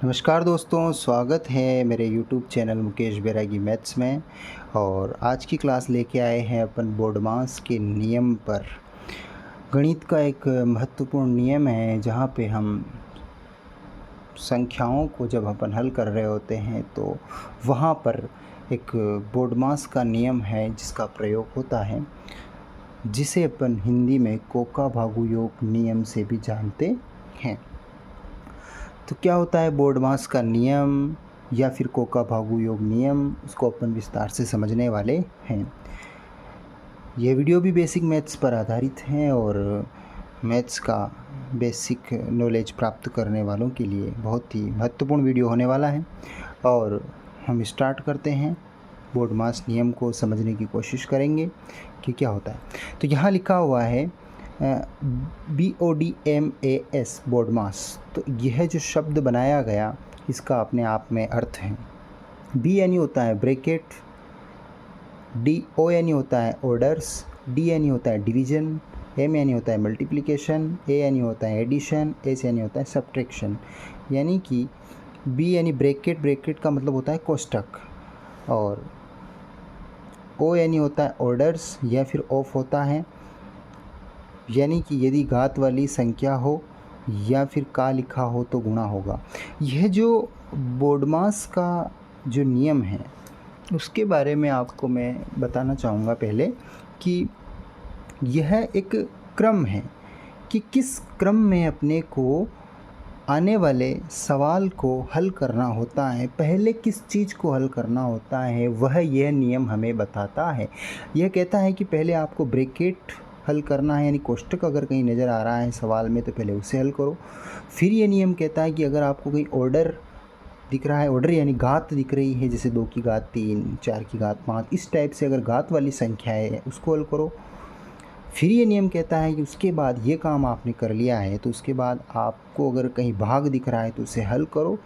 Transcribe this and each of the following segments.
नमस्कार दोस्तों, स्वागत है मेरे यूट्यूब चैनल मुकेश बैरागी मैथ्स में। और आज की क्लास लेके आए हैं अपन बोर्डमास के नियम पर। गणित का एक महत्वपूर्ण नियम है जहाँ पे हम संख्याओं को जब अपन हल कर रहे होते हैं तो वहाँ पर एक बोर्डमास का नियम है जिसका प्रयोग होता है, जिसे अपन हिंदी में कोका भागु योग नियम से भी जानते हैं। तो क्या होता है बोर्डमास का नियम या फिर कोका भागु योग नियम, उसको अपन विस्तार से समझने वाले हैं। यह वीडियो भी बेसिक मैथ्स पर आधारित है और मैथ्स का बेसिक नॉलेज प्राप्त करने वालों के लिए बहुत ही महत्वपूर्ण वीडियो होने वाला है। और हम स्टार्ट करते हैं, बोर्डमास नियम को समझने की कोशिश करेंगे कि क्या होता है। तो यहाँ लिखा हुआ है BODMAS बोर्डमास। तो यह जो शब्द बनाया गया इसका अपने आप में अर्थ है। B यानी होता है ब्रैकेट, O यानी होता है ऑर्डर्स, D यानी होता है डिवीजन, M यानी होता है मल्टीप्लिकेशन, A यानी होता है एडिशन, S यानी होता है सब्ट्रैक्शन। यानी कि B यानी ब्रैकेट, ब्रैकेट का मतलब होता है कोष्टक, और O यानी होता है ऑर्डर्स या फिर ऑफ होता है, यानी कि यदि घात वाली संख्या हो या फिर का लिखा हो तो गुणा होगा। यह जो बोर्डमास का जो नियम है उसके बारे में आपको मैं बताना चाहूँगा पहले कि यह एक क्रम है कि किस क्रम में अपने को आने वाले सवाल को हल करना होता है, पहले किस चीज़ को हल करना होता है, वह यह नियम हमें बताता है। यह कहता है कि पहले आपको ब्रैकेट हल करना है, यानी कोष्टक अगर कहीं नज़र आ रहा है सवाल में तो पहले उसे हल करो। फिर ये नियम कहता है कि अगर आपको कहीं ऑर्डर दिख रहा है, ऑर्डर यानी घात दिख रही है, जैसे 2 की घात 3, 4 की घात 5, इस टाइप से अगर घात वाली संख्या है उसको हल करो। फिर ये नियम कहता है कि उसके बाद ये काम आपने कर लिया है तो उसके बाद आपको अगर कहीं भाग दिख रहा है तो उसे हल करो,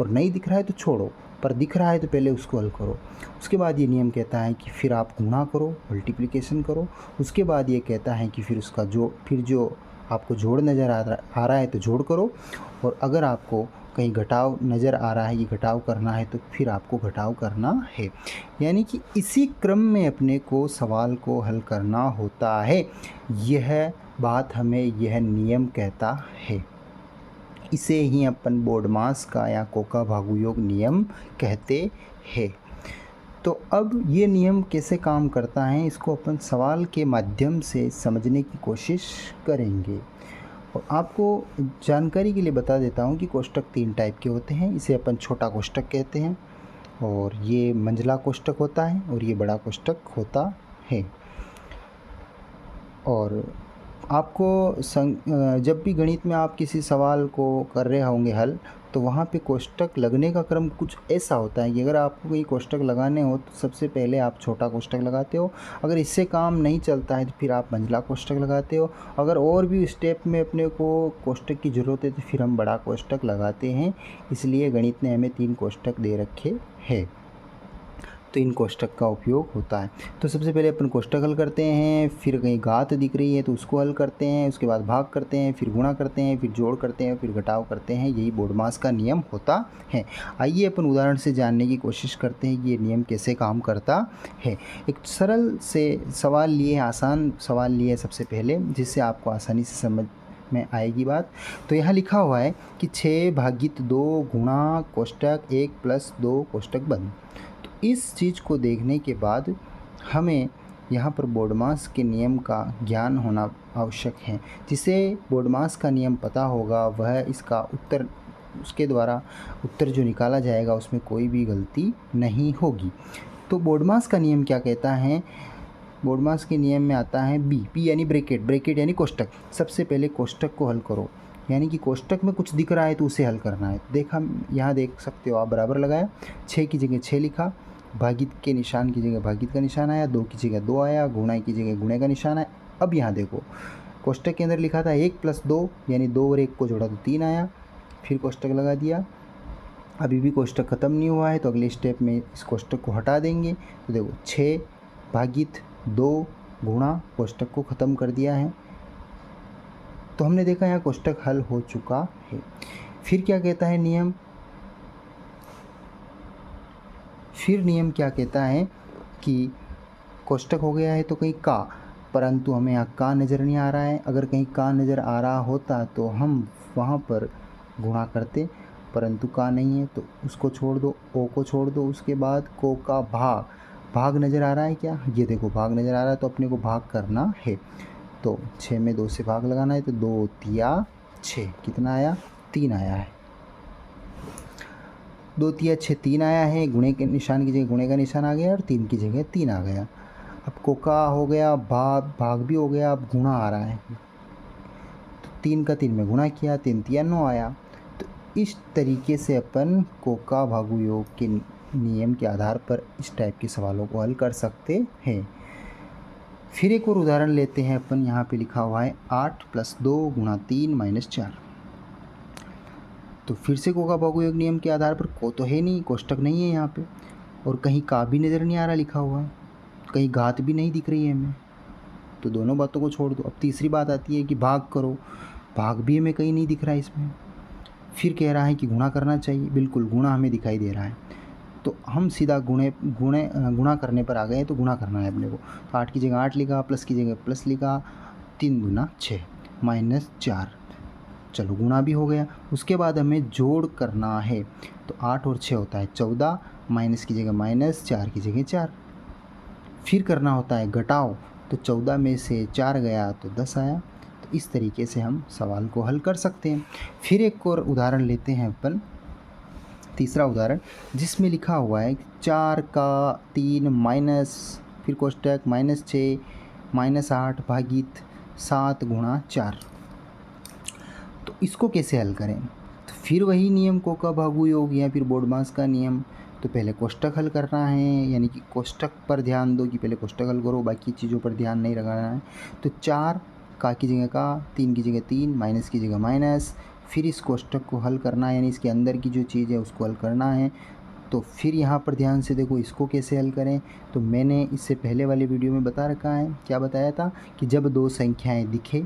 और नहीं दिख रहा है तो छोड़ो, पर दिख रहा है तो पहले उसको हल करो। उसके बाद ये नियम कहता है कि फिर आप गुणा करो, मल्टीप्लिकेशन करो। उसके बाद ये कहता है कि फिर उसका जो आपको जोड़ नज़र आ रहा है तो जोड़ करो, और अगर आपको कहीं घटाव नज़र आ रहा है, ये घटाव करना है तो फिर आपको घटाव करना है। यानी कि इसी क्रम में अपने को सवाल को हल करना होता है। यह बात हमें यह नियम कहता है। इसे ही अपन बोर्डमास का या कोका भागु योग नियम कहते हैं। तो अब ये नियम कैसे काम करता है इसको अपन सवाल के माध्यम से समझने की कोशिश करेंगे। और आपको जानकारी के लिए बता देता हूँ कि कोष्टक 3 टाइप के होते हैं। इसे अपन छोटा कोष्टक कहते हैं, और ये मंझला कोष्टक होता है, और ये बड़ा कोष्टक होता है। और आपको जब भी गणित में आप किसी सवाल को कर रहे होंगे हल, तो वहाँ पे कोष्टक लगने का क्रम कुछ ऐसा होता है कि अगर आपको कोई कोष्टक लगाने हो तो सबसे पहले आप छोटा कोष्टक लगाते हो। अगर इससे काम नहीं चलता है तो फिर आप मंझला कोष्टक लगाते हो। अगर और भी स्टेप में अपने को कोष्टक की ज़रूरत है तो फिर हम बड़ा कोष्टक लगाते हैं। इसलिए गणित ने हमें 3 कोष्टक दे रखे हैं, तो इन कोष्टक का उपयोग होता है। तो सबसे पहले अपन कोष्टक हल करते हैं, फिर कहीं घात दिख रही है तो उसको हल करते हैं, उसके बाद भाग करते हैं, फिर गुणा करते हैं, फिर जोड़ करते हैं, फिर घटाव करते हैं। यही बोर्डमास का नियम होता है। आइए अपन उदाहरण से जानने की कोशिश करते हैं कि ये नियम कैसे काम करता है। एक सरल से सवाल लिए, आसान सवाल लिए सबसे पहले, जिससे आपको आसानी से समझ में आएगी बात। तो यहाँ लिखा हुआ है कि 6/2 गुणा कोष्टक 1 + 2 कोष्टक बंद। इस चीज़ को देखने के बाद हमें यहाँ पर बोर्डमास के नियम का ज्ञान होना आवश्यक है। जिसे बोर्डमास का नियम पता होगा वह इसका उत्तर, उसके द्वारा उत्तर जो निकाला जाएगा उसमें कोई भी गलती नहीं होगी। तो बोर्डमास का नियम क्या कहता है? बोर्डमास के नियम में आता है P यानी ब्रैकेट, ब्रैकेट यानी कोष्टक। सबसे पहले कोष्टक को हल करो, यानी कि कोष्टक में कुछ दिख रहा है तो उसे हल करना है। देखा, यहाँ देख सकते हो आप, बराबर लगाया, 6 की जगह 6 लिखा, भागित के निशान की जगह भागित का निशान आया, 2 की जगह 2 आया, गुणा की जगह गुणे का निशान आया। अब यहाँ देखो, कोष्टक के अंदर लिखा था 1 + 2, यानी 2 और 1 को जोड़ा तो 3 आया, फिर कोष्टक लगा दिया। अभी भी कोष्टक ख़त्म नहीं हुआ है तो अगले स्टेप में इस कोष्टक को हटा देंगे। तो देखो 6/2 गुणा कोष्टक को ख़त्म कर दिया है। तो हमने देखा यहाँ कोष्टक हल हो चुका है। फिर क्या कहता है नियम? फिर नियम क्या कहता है कि कोष्टक हो गया है तो कहीं का, परंतु हमें यहाँ का नज़र नहीं आ रहा है। अगर कहीं का नज़र आ रहा होता तो हम वहाँ पर गुणा करते, परंतु का नहीं है तो उसको छोड़ दो, ओ को छोड़ दो। उसके बाद को का भाग, भाग नज़र आ रहा है क्या, ये देखो भाग नज़र आ रहा है, तो अपने को भाग करना है। तो 6 में 2 से भाग लगाना है, तो 2 तिया 6, कितना आया 3 आया है। 2 तिया 6 3 आया है, गुणे के निशान की जगह गुणे का निशान आ गया और 3 की जगह 3 आ गया। अब कोका हो गया, भाग भी हो गया, अब गुणा आ रहा है, तो 3 का 3 में गुणा किया, 3 तिया 9 आया। तो इस तरीके से अपन कोका भागु योग के नियम के आधार पर इस टाइप के सवालों को हल कर सकते हैं। फिर एक और उदाहरण लेते हैं अपन। यहाँ पे लिखा हुआ है 8 + 2 × 3 - 4। तो फिर से कोका भागु योग नियम के आधार पर, को तो है नहीं, कोष्टक नहीं है यहाँ पे, और कहीं का भी नज़र नहीं आ रहा लिखा हुआ, कहीं घात भी नहीं दिख रही है हमें, तो दोनों बातों को छोड़ दो। अब तीसरी बात आती है कि भाग करो, भाग भी हमें कहीं नहीं दिख रहा है इसमें। फिर कह रहा है कि गुणा करना चाहिए, बिल्कुल गुणा हमें दिखाई दे रहा है, तो हम सीधा गुणा करने पर आ गए, तो गुणा करना है अपने को। तो 8 की जगह 8 लिखा, प्लस की जगह प्लस लिखा, 3 दूना 6 -4, चलो गुणा भी हो गया। उसके बाद हमें जोड़ करना है, तो 8 और 6 होता है 14, माइनस की जगह माइनस, 4 की जगह 4। फिर करना होता है घटाओ, तो 14 में से 4 गया तो 10 आया। तो इस तरीके से हम सवाल को हल कर सकते हैं। फिर एक और उदाहरण लेते हैं अपन, तीसरा उदाहरण, जिसमें लिखा हुआ है 4 का 3 माइनस, फिर कोष्टक -6 -8 भागित 7 × 4। तो इसको कैसे हल करें, तो फिर वही नियम कोका भागु योग या फिर बोडमास का नियम। तो पहले कोष्टक हल करना है, यानी कि कोष्टक पर ध्यान दो कि पहले कोष्टक हल करो, बाकी चीज़ों पर ध्यान नहीं लगाना है। तो 4 का की जगह का, 3 की जगह 3, माइनस की जगह माइनस, फिर इस कोष्टक को हल करना है, यानी इसके अंदर की जो चीज़ है उसको हल करना है। तो फिर यहाँ पर ध्यान से देखो इसको कैसे हल करें। तो मैंने इससे पहले वाले वीडियो में बता रखा है, क्या बताया था कि जब दो संख्याएँ दिखे,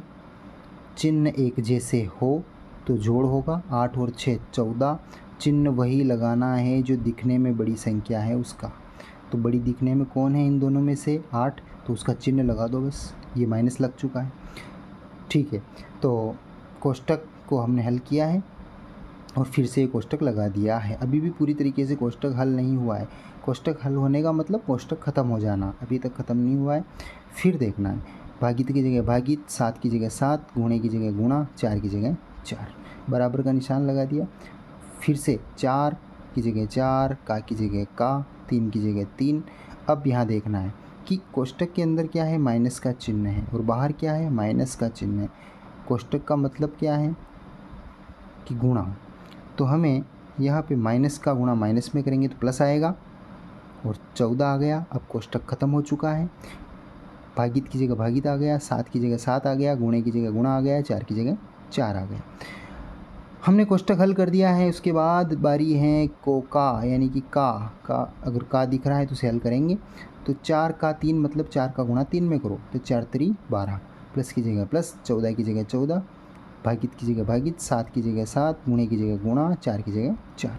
चिन्ह एक जैसे हो तो जोड़ होगा। 8 और 6 14, चिन्ह वही लगाना है जो दिखने में बड़ी संख्या है उसका। तो बड़ी दिखने में कौन है इन दोनों में से, 8, तो उसका चिन्ह लगा दो बस, ये माइनस लग चुका है, ठीक है। तो कोष्टक को हमने हल किया है और फिर से कोष्टक लगा दिया है। अभी भी पूरी तरीके से कोष्टक हल नहीं हुआ है। कोष्टक हल होने का मतलब कोष्टक ख़त्म हो जाना, अभी तक ख़त्म नहीं हुआ है। फिर देखना है, भागित की जगह भागित, 7 की जगह 7, गुणे की जगह गुणा, 4 की जगह 4, बराबर का निशान लगा दिया। फिर से 4 की जगह 4, का की जगह का, 3 की जगह 3। अब यहाँ देखना है कि कोष्टक के अंदर क्या है, माइनस का चिन्ह है, और बाहर क्या है, माइनस का चिन्ह है। कोष्टक का मतलब क्या है कि गुणा, तो हमें यहाँ पे माइनस का गुणा माइनस में करेंगे तो प्लस आएगा, और 14 आ गया। अब कोष्टक ख़त्म हो चुका है, भागित की जगह भागित आ गया, 7 की जगह 7 आ गया, गुणे की जगह गुणा आ गया, 4 की जगह 4 आ गया। हमने कोष्टक हल कर दिया है। उसके बाद बारी है को का, यानी कि का अगर का दिख रहा है तो उसे हल करेंगे। तो 4 का 3 मतलब 4 का गुणा 3 में करो, तो 4 3 12, प्लस की जगह प्लस, 14 की जगह 14, भागित की जगह भागित, 7 की जगह 7, गुणे की जगह गुणा, 4 की जगह 4।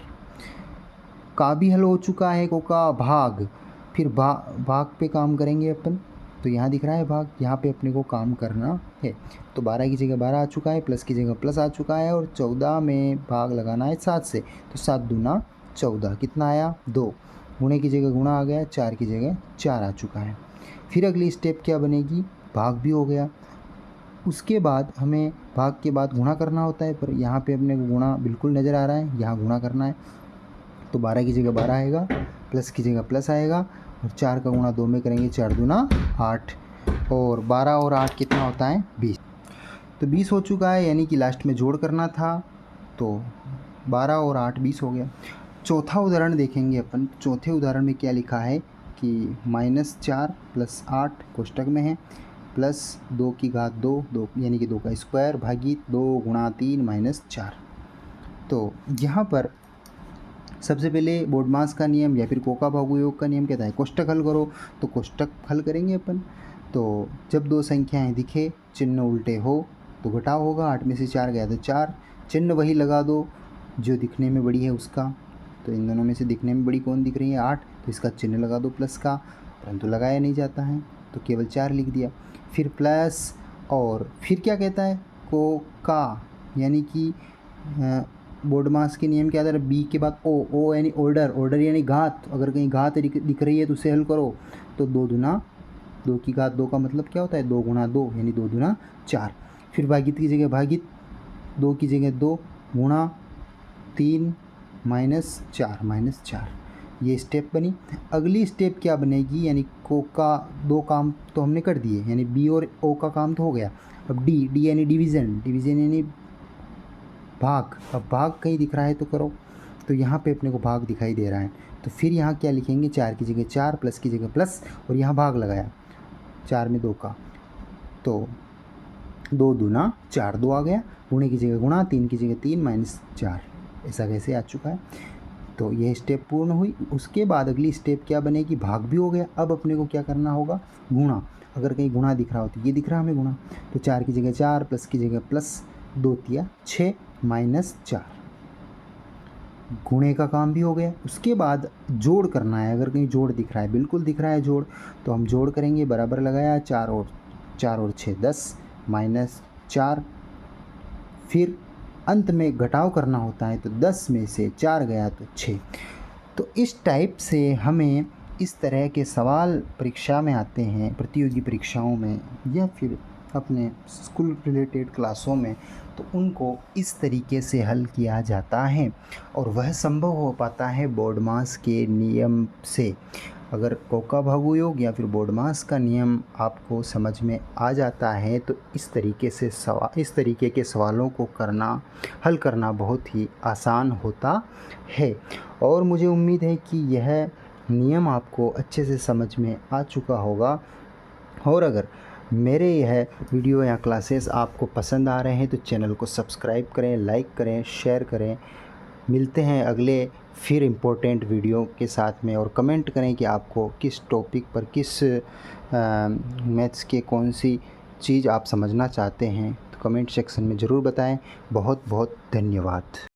का भी हल हो चुका है, को का भाग। फिर भाग पे काम करेंगे अपन, तो यहाँ दिख रहा है भाग, यहाँ पे अपने को काम करना है। तो 12 की जगह 12 आ चुका है, प्लस की जगह प्लस आ चुका है, और 14 में भाग लगाना है 7 से, तो 7 दूना 14, कितना आया 2, गुणे की जगह गुणा आ गया, 4 की जगह 4 आ चुका है। फिर अगली स्टेप क्या बनेगी, भाग भी हो गया। उसके बाद हमें भाग के बाद गुणा करना होता है, पर यहाँ पे अपने को गुणा बिल्कुल नज़र आ रहा है, यहाँ गुणा करना है। तो 12 की जगह 12 आएगा, प्लस की जगह प्लस आएगा, और 4 का गुणा 2 में करेंगे, 4 दूना 8, और 12 और 8 कितना होता है 20। तो 20 हो चुका है, यानी कि लास्ट में जोड़ करना था, तो 12 और 8 20 हो गया। चौथा उदाहरण देखेंगे अपन। चौथे उदाहरण में क्या लिखा है कि -4 + 8 कोष्टक में है, प्लस 2 की घात 2 यानी कि 2 का स्क्वायर, भागित 2 × 3 - 4। तो यहाँ पर सबसे पहले बोडमास का नियम या फिर कोका भागु योग का नियम कहता है कोष्टक हल करो, तो कोष्टक हल करेंगे अपन। तो जब दो संख्याएं दिखे, चिन्ह उल्टे हो तो घटाव होगा। 8 में से 4 गया तो 4, चिन्ह वही लगा दो जो दिखने में बड़ी है उसका। तो इन दोनों में से दिखने में बड़ी कौन दिख रही है, 8, तो इसका चिन्ह लगा दो प्लस का, परंतु लगाया नहीं जाता है तो केवल 4 लिख दिया। फिर प्लस और फिर क्या कहता है को का, यानी कि बोडमास के नियम के आधार बी के बाद ओ यानी ऑर्डर यानी घात, अगर कहीं घात दिख रही है तो उसे हल करो। तो 2 दूना 2 की घात 2 का मतलब क्या होता है 2 गुणा 2 यानी 2 दूना 4। फिर भागित की जगह भागित, 2 की जगह 2 गुणा 3 -4 ये स्टेप बनी। अगली स्टेप क्या बनेगी, यानी को का 2 काम तो हमने कर दिए, यानी बी और ओ का काम तो हो गया। अब डी यानी डिवीज़न यानी भाग। अब भाग कहीं दिख रहा है तो करो, तो यहाँ पे अपने को भाग दिखाई दे रहा है, तो फिर यहाँ क्या लिखेंगे 4 की जगह 4, प्लस की जगह प्लस, और यहाँ भाग लगाया 4 में 2 का, तो 2 दूना 4 2 आ गया, गुणे की जगह गुणा, 3 की जगह 3 -4, ऐसा कैसे आ चुका है। तो यह स्टेप पूर्ण हुई। उसके बाद अगली स्टेप क्या बनेगी, भाग भी हो गया। अब अपने को क्या करना होगा, गुणा। अगर कहीं गुणा दिख रहा हो तो ये दिख रहा है हमें गुणा, तो 4 की जगह 4, प्लस की जगह प्लस, 2 तिया 6 -4, गुणे का काम भी हो गया। उसके बाद जोड़ करना है, अगर कहीं जोड़ दिख रहा है, बिल्कुल दिख रहा है जोड़, तो हम जोड़ करेंगे, बराबर लगाया 4 और 6 10 -4, फिर अंत में घटाव करना होता है, तो 10 में से 4 गया तो 6। तो इस टाइप से हमें इस तरह के सवाल परीक्षा में आते हैं, प्रतियोगी परीक्षाओं में या फिर अपने स्कूल रिलेटेड क्लासों में, तो उनको इस तरीके से हल किया जाता है और वह संभव हो पाता है बोडमास के नियम से। अगर कोका भागु योग या फिर बोडमास का नियम आपको समझ में आ जाता है तो इस तरीके के सवालों को हल करना बहुत ही आसान होता है। और मुझे उम्मीद है कि यह नियम आपको अच्छे से समझ में आ चुका होगा। और अगर मेरे यह वीडियो या क्लासेस आपको पसंद आ रहे हैं तो चैनल को सब्सक्राइब करें, लाइक करें, शेयर करें। मिलते हैं अगले फिर इम्पोर्टेंट वीडियो के साथ में, और कमेंट करें कि आपको किस टॉपिक पर, किस मैथ्स के कौन सी चीज़ आप समझना चाहते हैं, तो कमेंट सेक्शन में ज़रूर बताएं। बहुत बहुत धन्यवाद।